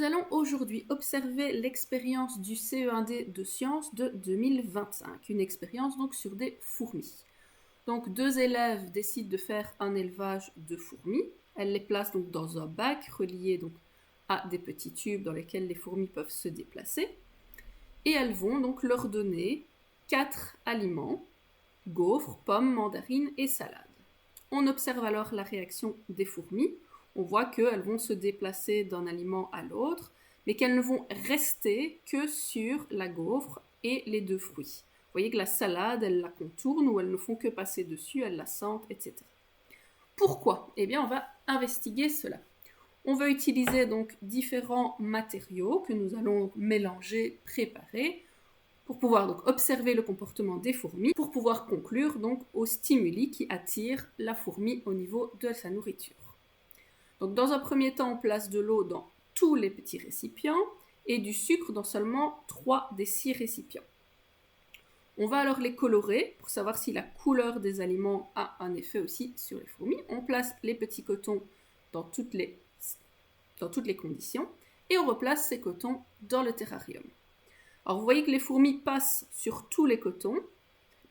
Nous allons aujourd'hui observer l'expérience du CE1D de sciences de 2025, une expérience donc sur des fourmis. Donc 2 élèves décident de faire un élevage de fourmis. Elles les placent donc dans un bac relié donc à des petits tubes dans lesquels les fourmis peuvent se déplacer. Et elles vont donc leur donner 4 aliments, gaufres, pommes, mandarines et salades. On observe alors la réaction des fourmis. On voit qu'elles vont se déplacer d'un aliment à l'autre, mais qu'elles ne vont rester que sur la gaufre et les 2 fruits. Vous voyez que la salade, elles la contournent ou elles ne font que passer dessus, elles la sentent, etc. Pourquoi ? Eh bien, on va investiguer cela. On va utiliser donc différents matériaux que nous allons mélanger, préparer, pour pouvoir donc observer le comportement des fourmis, pour pouvoir conclure donc aux stimuli qui attirent la fourmi au niveau de sa nourriture. Donc dans un premier temps, on place de l'eau dans tous les petits récipients et du sucre dans seulement 3 des 6 récipients. On va alors les colorer pour savoir si la couleur des aliments a un effet aussi sur les fourmis. On place les petits cotons dans toutes les conditions et on replace ces cotons dans le terrarium. Alors vous voyez que les fourmis passent sur tous les cotons,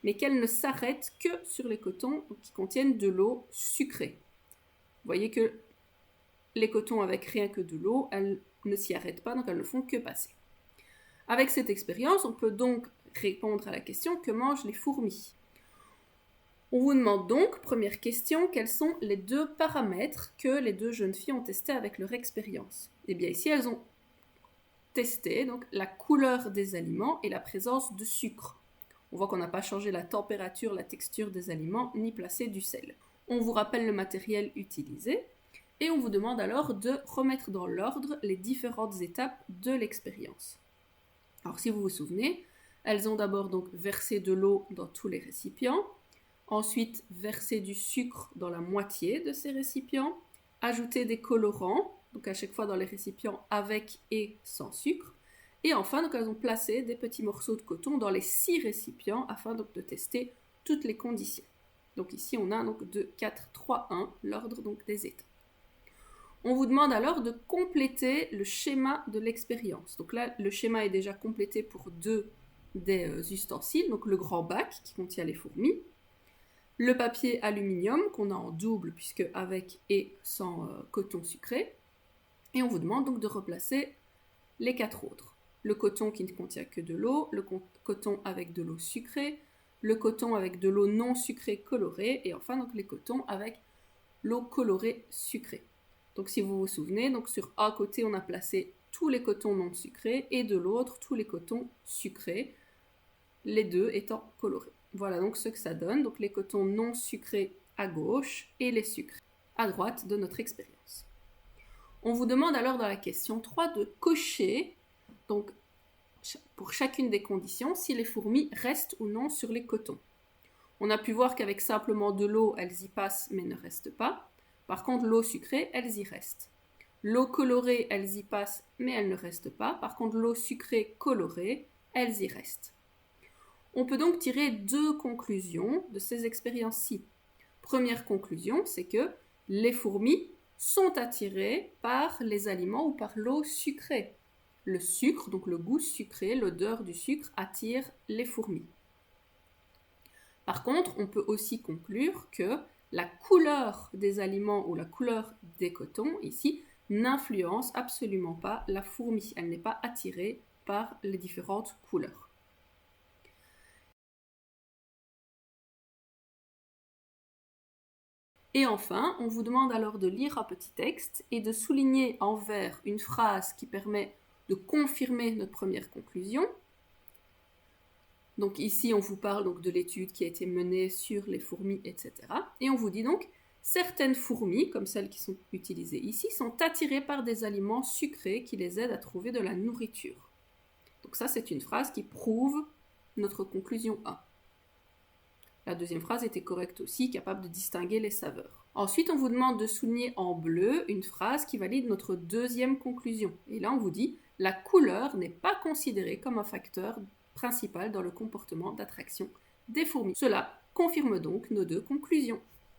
mais qu'elles ne s'arrêtent que sur les cotons qui contiennent de l'eau sucrée. Vous voyez que les cotons avec rien que de l'eau, elles ne s'y arrêtent pas, donc elles ne font que passer. Avec cette expérience, on peut donc répondre à la question « Que mangent les fourmis ?» On vous demande donc, première question, quels sont les 2 paramètres que les 2 jeunes filles ont testés avec leur expérience. Eh bien ici, elles ont testé donc, la couleur des aliments et la présence de sucre. On voit qu'on n'a pas changé la température, la texture des aliments, ni placé du sel. On vous rappelle le matériel utilisé. Et on vous demande alors de remettre dans l'ordre les différentes étapes de l'expérience. Alors si vous vous souvenez, elles ont d'abord donc versé de l'eau dans tous les récipients, ensuite versé du sucre dans la moitié de ces récipients, ajouté des colorants, donc à chaque fois dans les récipients avec et sans sucre, et enfin donc elles ont placé des petits morceaux de coton dans les 6 récipients afin donc de tester toutes les conditions. Donc ici on a donc 2, 4, 3, 1, l'ordre donc des étapes. On vous demande alors de compléter le schéma de l'expérience. Donc là, le schéma est déjà complété pour 2 des ustensiles, donc le grand bac qui contient les fourmis, le papier aluminium qu'on a en double puisque avec et sans coton sucré, et on vous demande donc de replacer les 4 autres. Le coton qui ne contient que de l'eau, le coton avec de l'eau sucrée, le coton avec de l'eau non sucrée colorée, et enfin donc les cotons avec l'eau colorée sucrée. Donc si vous vous souvenez, donc sur un côté on a placé tous les cotons non sucrés et de l'autre tous les cotons sucrés, les 2 étant colorés. Voilà donc ce que ça donne, donc les cotons non sucrés à gauche et les sucrés à droite de notre expérience. On vous demande alors dans la question 3 de cocher, donc pour chacune des conditions, si les fourmis restent ou non sur les cotons. On a pu voir qu'avec simplement de l'eau, elles y passent mais ne restent pas. Par contre, l'eau sucrée, elles y restent. L'eau colorée, elles y passent, mais elles ne restent pas. Par contre, l'eau sucrée colorée, elles y restent. On peut donc tirer 2 conclusions de ces expériences-ci. Première conclusion, c'est que les fourmis sont attirées par les aliments ou par l'eau sucrée. Le sucre, donc le goût sucré, l'odeur du sucre attire les fourmis. Par contre, on peut aussi conclure que la couleur des aliments ou la couleur des cotons, ici, n'influence absolument pas la fourmi. Elle n'est pas attirée par les différentes couleurs. Et enfin, on vous demande alors de lire un petit texte et de souligner en vert une phrase qui permet de confirmer notre première conclusion. Donc ici, on vous parle donc de l'étude qui a été menée sur les fourmis, etc. Et on vous dit donc, certaines fourmis, comme celles qui sont utilisées ici, sont attirées par des aliments sucrés qui les aident à trouver de la nourriture. Donc ça, c'est une phrase qui prouve notre conclusion 1. La deuxième phrase était correcte aussi, capable de distinguer les saveurs. Ensuite, on vous demande de souligner en bleu une phrase qui valide notre deuxième conclusion. Et là, on vous dit, la couleur n'est pas considérée comme un facteur principal dans le comportement d'attraction des fourmis. Cela confirme donc nos 2 conclusions.